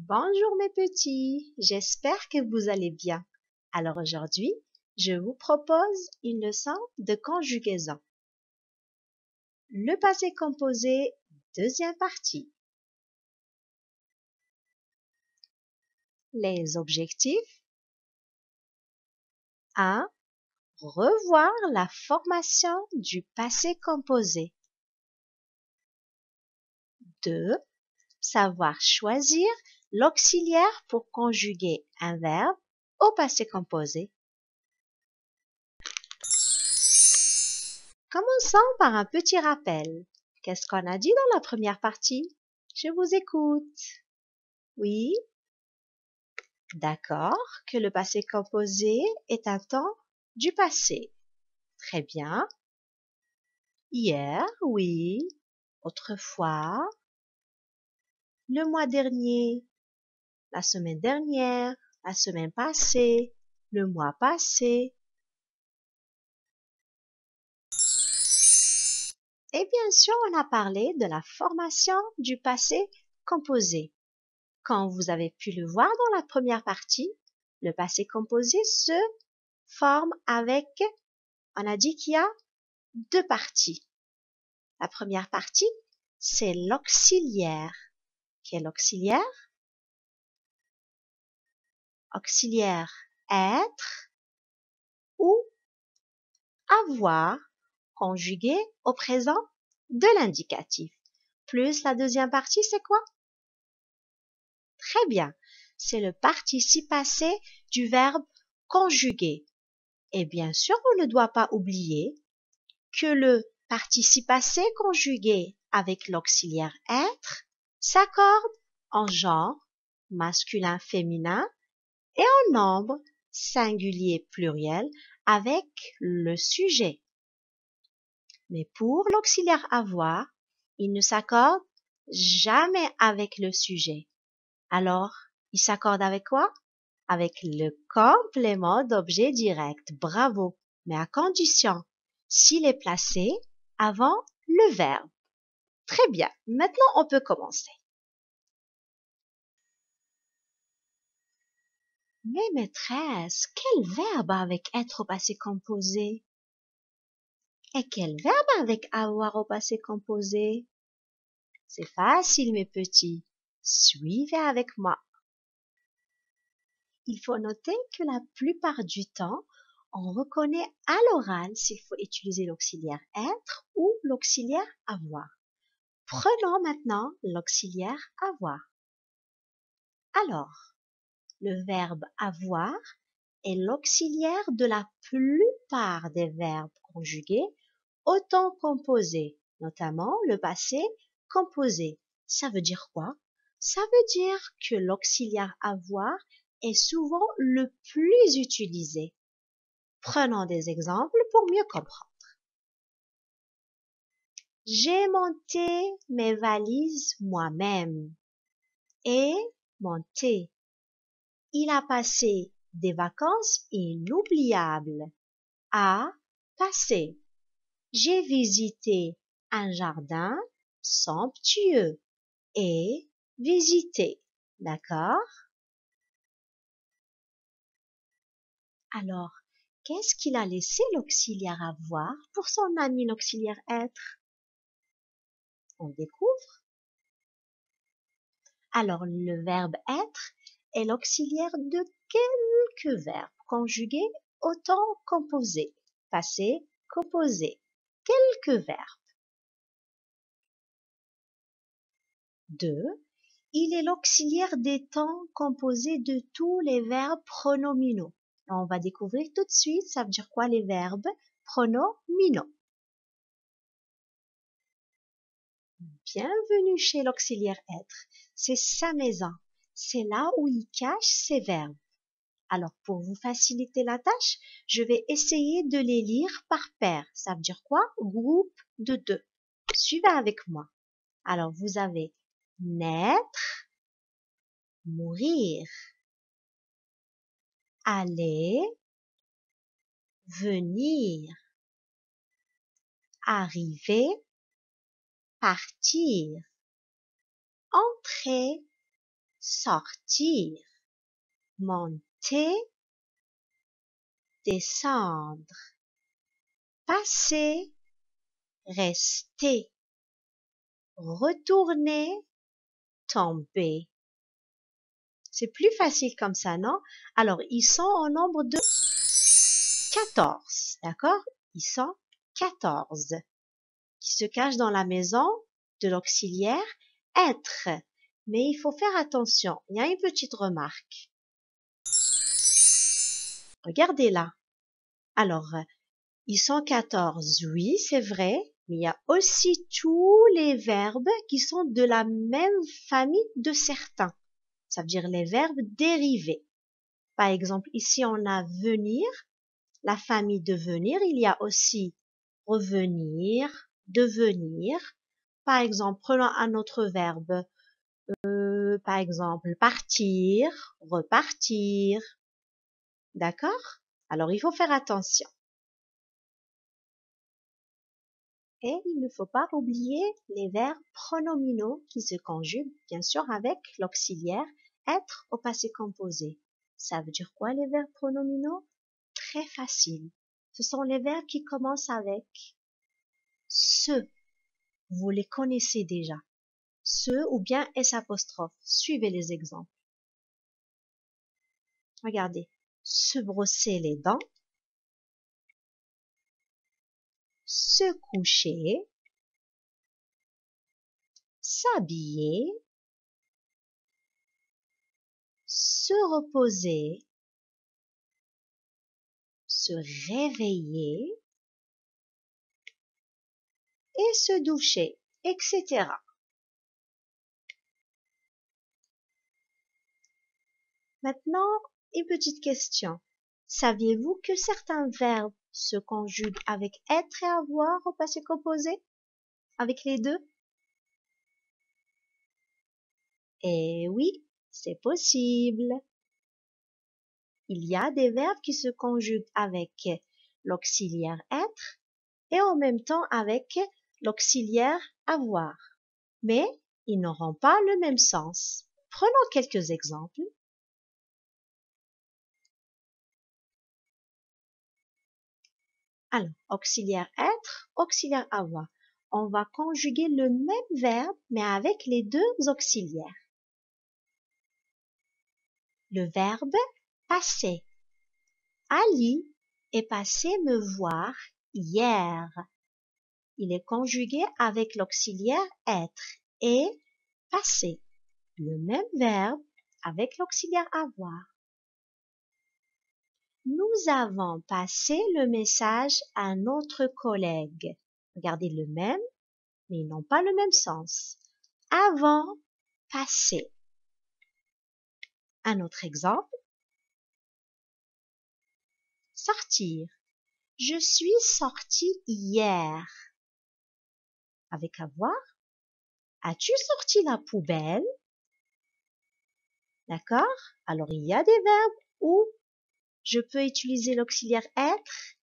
Bonjour mes petits, j'espère que vous allez bien. Alors aujourd'hui, je vous propose une leçon de conjugaison. Le passé composé, deuxième partie. Les objectifs. 1. Revoir la formation du passé composé. 2. Savoir choisir l'auxiliaire pour conjuguer un verbe au passé composé. Commençons par un petit rappel. Qu'est-ce qu'on a dit dans la première partie? Je vous écoute. Oui, d'accord, que le passé composé est un temps du passé. Très bien. Hier, oui. Autrefois. Le mois dernier. La semaine dernière. La semaine passée. Le mois passé. Et bien sûr, on a parlé de la formation du passé composé. Comme vous avez pu le voir dans la première partie, le passé composé se forme avec, on a dit qu'il y a deux parties. La première partie, c'est l'auxiliaire. Quel auxiliaire? Auxiliaire être ou avoir conjugué au présent de l'indicatif. Plus la deuxième partie, c'est quoi? Très bien. C'est le participe passé du verbe conjuguer. Et bien sûr, on ne doit pas oublier que le participe passé conjugué avec l'auxiliaire être s'accorde en genre masculin-féminin et en nombre singulier-pluriel avec le sujet. Mais pour l'auxiliaire avoir, il ne s'accorde jamais avec le sujet. Alors, il s'accorde avec quoi? Avec le complément d'objet direct. Bravo. Mais à condition s'il est placé avant le verbe. Très bien. Maintenant, on peut commencer. Mais maîtresse, quel verbe avec être au passé composé? Et quel verbe avec avoir au passé composé? C'est facile, mes petits. Suivez avec moi. Il faut noter que la plupart du temps, on reconnaît à l'oral s'il faut utiliser l'auxiliaire être ou l'auxiliaire avoir. Prenons maintenant l'auxiliaire avoir. Alors, le verbe avoir est l'auxiliaire de la plupart des verbes conjugués au temps composé, notamment le passé composé. Ça veut dire quoi? Ça veut dire que l'auxiliaire avoir est souvent le plus utilisé. Prenons des exemples pour mieux comprendre. J'ai monté mes valises moi-même. Et monté. Il a passé des vacances inoubliables. A passé. J'ai visité un jardin somptueux. Et visité. D'accord? Alors, qu'est-ce qu'il a laissé l'auxiliaire avoir pour son ami l'auxiliaire être? On découvre. Alors, le verbe être est l'auxiliaire de quelques verbes conjugués au temps composé. Passé, composé. Quelques verbes. 2. Il est l'auxiliaire des temps composés de tous les verbes pronominaux. On va découvrir tout de suite, ça veut dire quoi les verbes pronominaux. Bienvenue chez l'auxiliaire être. C'est sa maison. C'est là où il cache ses verbes. Alors, pour vous faciliter la tâche, je vais essayer de les lire par paire. Ça veut dire quoi? Groupe de 2. Suivez avec moi. Alors, vous avez naître, mourir, aller, venir, arriver, partir, entrer, sortir, monter, descendre, passer, rester, retourner, tomber. C'est plus facile comme ça, non? Alors, ils sont au nombre de 14, d'accord? Ils sont 14 qui se cachent dans la maison de l'auxiliaire être. Mais il faut faire attention, il y a une petite remarque. Regardez là. Alors, ils sont 14, oui, c'est vrai, mais il y a aussi tous les verbes qui sont de la même famille de certains. Ça veut dire les verbes dérivés. Par exemple, ici, on a venir, la famille de venir. Il y a aussi revenir, devenir. Par exemple, prenons un autre verbe. Par exemple, partir, repartir. D'accord? Alors, il faut faire attention. Et il ne faut pas oublier les verbes pronominaux qui se conjuguent, bien sûr, avec l'auxiliaire être au passé composé. Ça veut dire quoi les verbes pronominaux? Très facile. Ce sont les verbes qui commencent avec ce. Vous les connaissez déjà. Ce ou bien S apostrophe. Suivez les exemples. Regardez. Se brosser les dents. Se coucher. S'habiller. Se reposer. Se réveiller. Et se doucher, etc. Maintenant, une petite question. Saviez-vous que certains verbes se conjuguent avec être et avoir au passé composé? Avec les deux? Eh oui, c'est possible. Il y a des verbes qui se conjuguent avec l'auxiliaire être et en même temps avec l'auxiliaire avoir. Mais ils n'auront pas le même sens. Prenons quelques exemples. Alors, auxiliaire être, auxiliaire avoir. On va conjuguer le même verbe, mais avec les deux auxiliaires. Le verbe passer. Ali est passé me voir hier. Il est conjugué avec l'auxiliaire être et passer. Le même verbe avec l'auxiliaire avoir. Nous avons passé le message à notre collègue. Regardez le même, mais ils n'ont pas le même sens. Avant, passé. Un autre exemple. Sortir. Je suis sorti hier. Avec avoir. As-tu sorti la poubelle? D'accord? Alors, il y a des verbes où je peux utiliser l'auxiliaire être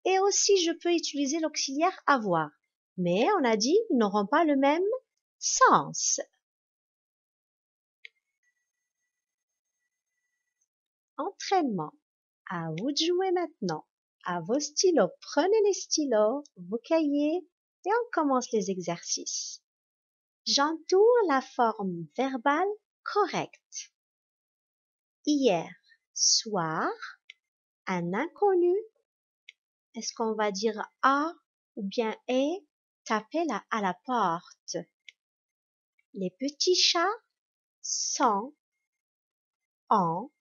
et aussi je peux utiliser l'auxiliaire avoir. Mais on a dit, ils n'auront pas le même sens. Entraînement. À vous de jouer maintenant. À vos stylos. Prenez les stylos, vos cahiers et on commence les exercices. J'entoure la forme verbale correcte. Hier soir, un inconnu, est-ce qu'on va dire a ou bien est, tapait à la porte. Les petits chats sont, ont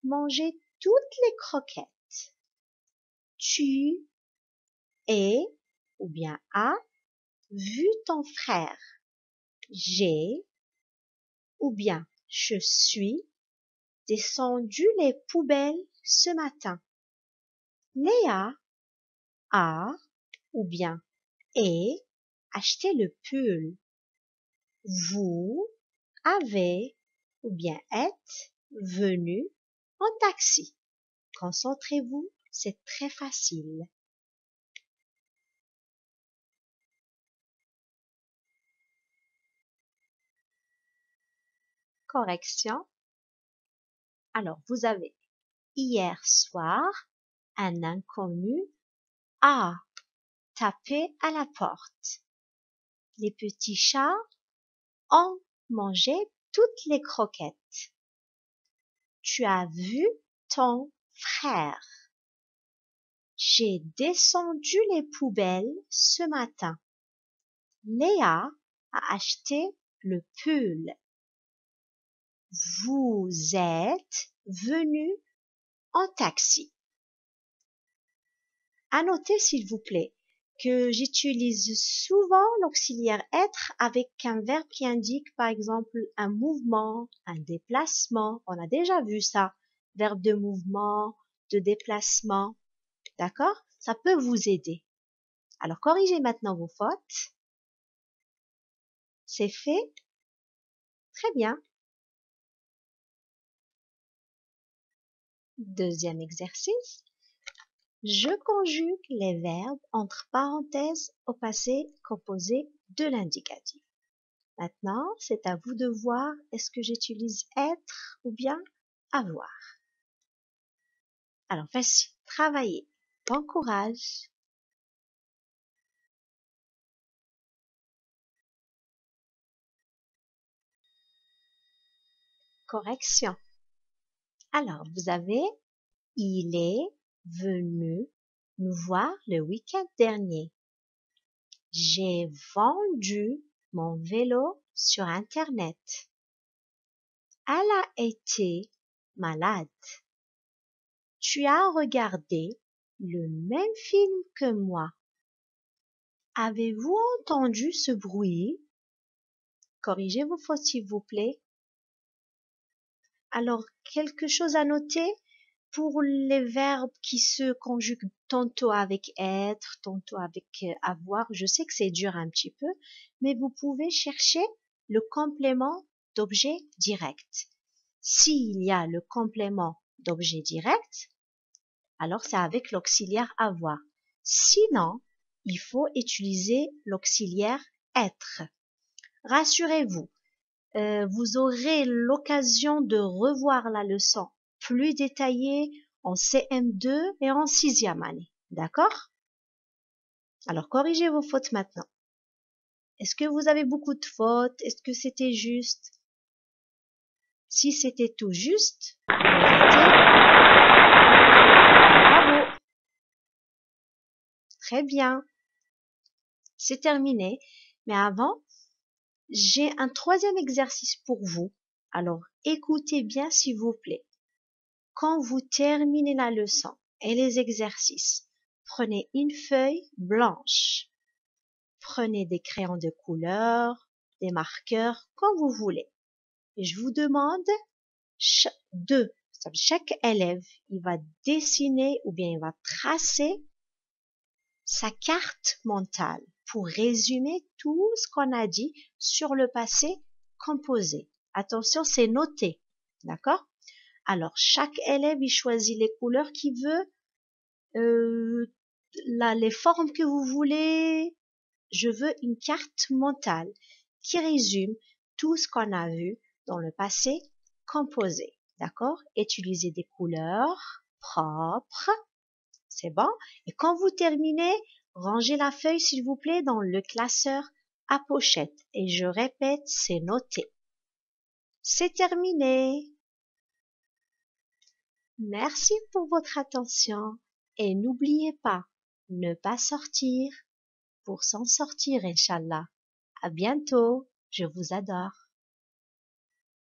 mangé toutes les croquettes. Tu es ou bien as vu ton frère. J'ai ou bien je suis descendu les poubelles ce matin. Léa a ou bien est acheté le pull. Vous avez ou bien êtes venu en taxi. Concentrez-vous, c'est très facile. correction. Alors, vous avez hier soir, un inconnu a tapé à la porte. Les petits chats ont mangé toutes les croquettes. Tu as vu ton frère. J'ai descendu les poubelles ce matin. Léa a acheté le pull. Vous êtes venu en taxi. À noter, s'il vous plaît, que j'utilise souvent l'auxiliaire être avec un verbe qui indique, par exemple, un mouvement, un déplacement. On a déjà vu ça. Verbe de mouvement, de déplacement. D'accord? Ça peut vous aider. Alors, corrigez maintenant vos fautes. C'est fait. Très bien. Deuxième exercice. Je conjugue les verbes entre parenthèses au passé composé de l'indicatif. Maintenant, c'est à vous de voir est-ce que j'utilise être ou bien avoir. Alors, vas-y, travaillez. Bon courage. Correction. Alors, vous avez il est venu nous voir le week-end dernier. J'ai vendu mon vélo sur Internet. Elle a été malade. Tu as regardé le même film que moi. Avez-vous entendu ce bruit? Corrigez vos fautes, s'il vous plaît. Alors, quelque chose à noter pour les verbes qui se conjuguent tantôt avec être, tantôt avec avoir. Je sais que c'est dur un petit peu, mais vous pouvez chercher le complément d'objet direct. S'il y a le complément d'objet direct, alors c'est avec l'auxiliaire avoir. Sinon, il faut utiliser l'auxiliaire être. Rassurez-vous, vous aurez l'occasion de revoir la leçon plus détaillée en CM2 et en 6e année. D'accord? Alors, corrigez vos fautes maintenant. Est-ce que vous avez beaucoup de fautes? Est-ce que c'était juste? Si c'était tout juste, bravo. Très bien. C'est terminé. Mais avant, j'ai un troisième exercice pour vous. Alors, écoutez bien s'il vous plaît. Quand vous terminez la leçon et les exercices, prenez une feuille blanche. Prenez des crayons de couleur, des marqueurs, comme vous voulez. Et je vous demande chaque élève, il va dessiner ou bien il va tracer sa carte mentale pour résumer tout ce qu'on a dit sur le passé composé. Attention, c'est noté. D'accord? Alors, chaque élève, il choisit les couleurs qu'il veut, les formes que vous voulez. Je veux une carte mentale qui résume tout ce qu'on a vu dans le passé composé. D'accord? Utilisez des couleurs propres. C'est bon? Et quand vous terminez, rangez la feuille, s'il vous plaît, dans le classeur à pochette. Et je répète, c'est noté. C'est terminé. Merci pour votre attention et n'oubliez pas, ne pas sortir pour s'en sortir, Inch'Allah. À bientôt, je vous adore.